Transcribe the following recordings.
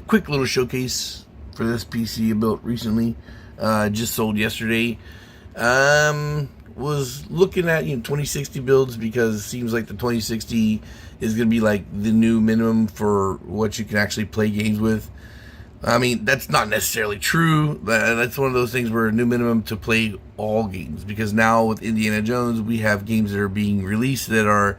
quick little showcase for this PC I built recently. Just sold yesterday. Was looking at 2060 builds because it seems like the 2060 is going to be like the new minimum for what you can actually play games with. I mean, that's not necessarily true. That's one of those things where a new minimum to play all games, because now with Indiana Jones, we have games that are being released that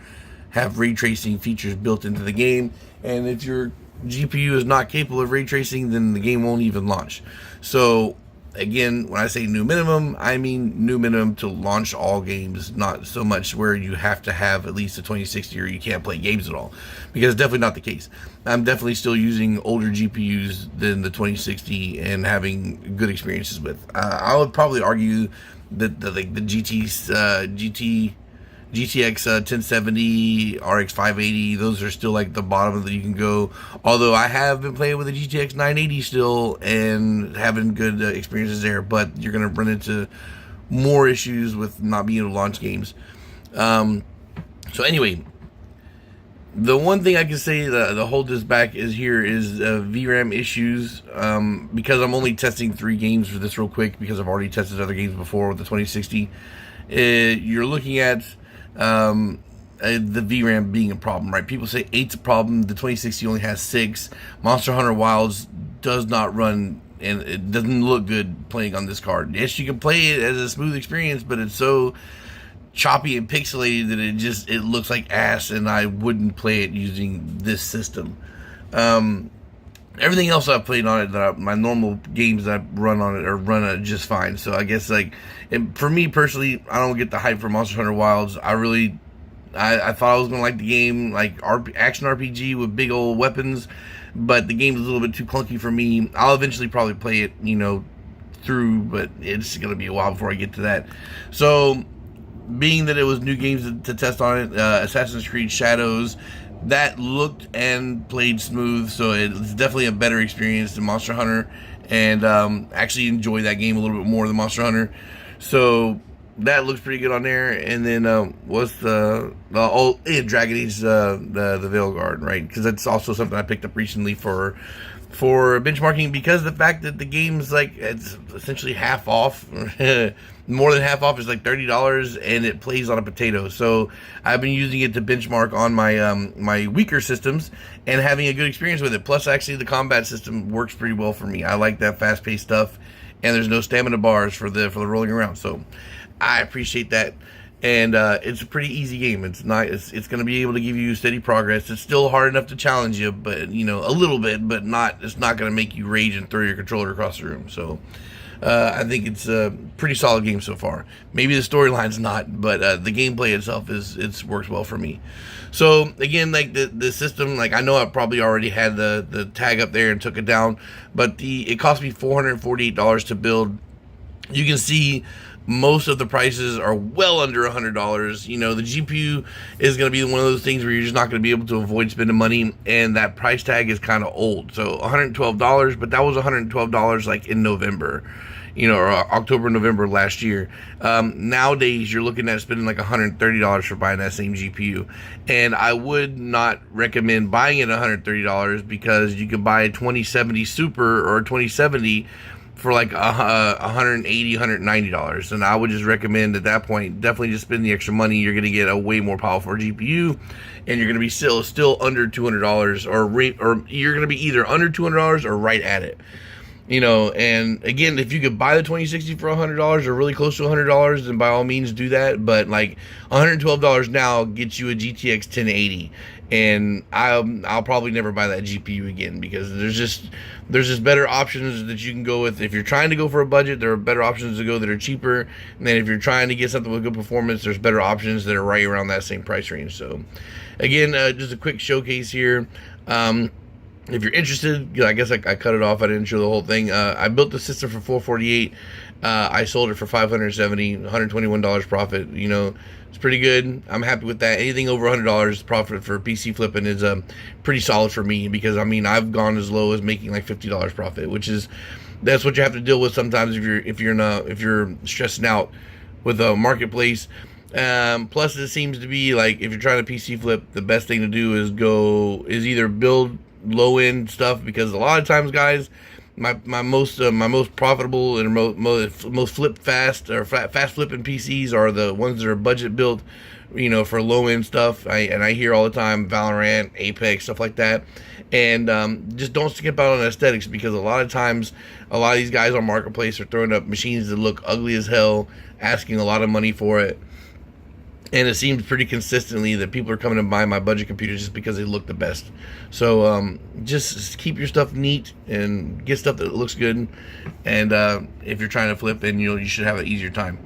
have ray tracing features built into the game, and if your GPU is not capable of ray tracing, then the game won't even launch. So again, when I say new minimum, I mean new minimum to launch all games, not so much where you have to have at least a 2060 or you can't play games at all, because it's definitely not the case. I'm definitely still using older GPUs than the 2060 and having good experiences with. I would probably argue that the GTX 1070, RX 580, those are still like the bottom that you can go. Although I have been playing with the GTX 980 still and having good experiences there, but you're going to run into more issues with not being able to launch games. So anyway, the one thing I can say that hold this back is VRAM issues, because I'm only testing 3 games for this real quick, because I've already tested other games before with the 2060. You're looking at the VRAM being a problem, right? People say 8's a problem. The 2060 only has 6. Monster Hunter Wilds does not run, and it doesn't look good playing on this card. Yes, you can play it as a smooth experience, but it's so choppy and pixelated that it looks like ass, and I wouldn't play it using this system. Everything else I've played on it, my normal games that I run on it run it just fine. So I guess for me personally, I don't get the hype for Monster Hunter Wilds. I thought I was gonna like the game, like action RPG with big old weapons, but the game's a little bit too clunky for me. I'll eventually probably play it, through, but it's gonna be a while before I get to that. So, being that it was new games to test on it, Assassin's Creed Shadows, that looked and played smooth, so it's definitely a better experience than Monster Hunter, and actually enjoy that game a little bit more than Monster Hunter. So that looks pretty good on there. And then what's Dragon Age, the Veilguard, right? Because that's also something I picked up recently for benchmarking, because the fact that the game's like, it's essentially half off. More than half off is like $30, and it plays on a potato. So I've been using it to benchmark on my my weaker systems and having a good experience with it. Plus, actually, the combat system works pretty well for me. I like that fast-paced stuff, and there's no stamina bars for the rolling around. So I appreciate that. And it's a pretty easy game. It's going to be able to give you steady progress. It's still hard enough to challenge you, but a little bit, but it's not going to make you rage and throw your controller across the room. So I think it's a pretty solid game so far. Maybe the storyline's not, but the gameplay itself works well for me. So again, like the system, like I know I probably already had the tag up there and took it down, but it cost me $448 to build. You can see most of the prices are well under $100. The GPU is going to be one of those things where you're just not going to be able to avoid spending money, and that price tag is kind of old. So $112, but that was $112 like in November, or October, November last year. Nowadays, you're looking at spending like $130 for buying that same GPU, and I would not recommend buying it $130, because you could buy a 2070 Super or a 2070 for like $180, $190, and I would just recommend at that point definitely just spend the extra money. You're going to get a way more powerful GPU, and you're going to be still under $200, or you're going to be either under $200 or right at it. And again, if you could buy the 2060 for $100 or really close to $100, then by all means do that. But like $112 now gets you a GTX 1080, and I'll probably never buy that GPU again, because there's just better options that you can go with. If you're trying to go for a budget, there are better options to go that are cheaper. And then if you're trying to get something with good performance, there's better options that are right around that same price range. So again, just a quick showcase here. If you're interested, I guess I cut it off. I didn't show the whole thing. I built the system for $448. I sold it for $570, $121 profit. It's pretty good. I'm happy with that. Anything over $100 profit for PC flipping is pretty solid for me, because I've gone as low as making like $50 profit, that's what you have to deal with sometimes if you're stressing out with a marketplace. Plus, it seems to be like if you're trying to PC flip, the best thing to do is either build low end stuff, because a lot of times, guys, my most profitable and most flip fast or fast flipping PCs are the ones that are budget built, for low end stuff. I hear all the time Valorant, Apex, stuff like that, and just don't skip out on aesthetics, because a lot of times a lot of these guys on marketplace are throwing up machines that look ugly as hell, asking a lot of money for it. And it seems pretty consistently that people are coming and buying my budget computers just because they look the best. So just keep your stuff neat and get stuff that looks good. And if you're trying to flip, then you should have an easier time.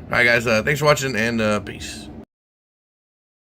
All right, guys. Thanks for watching, and peace.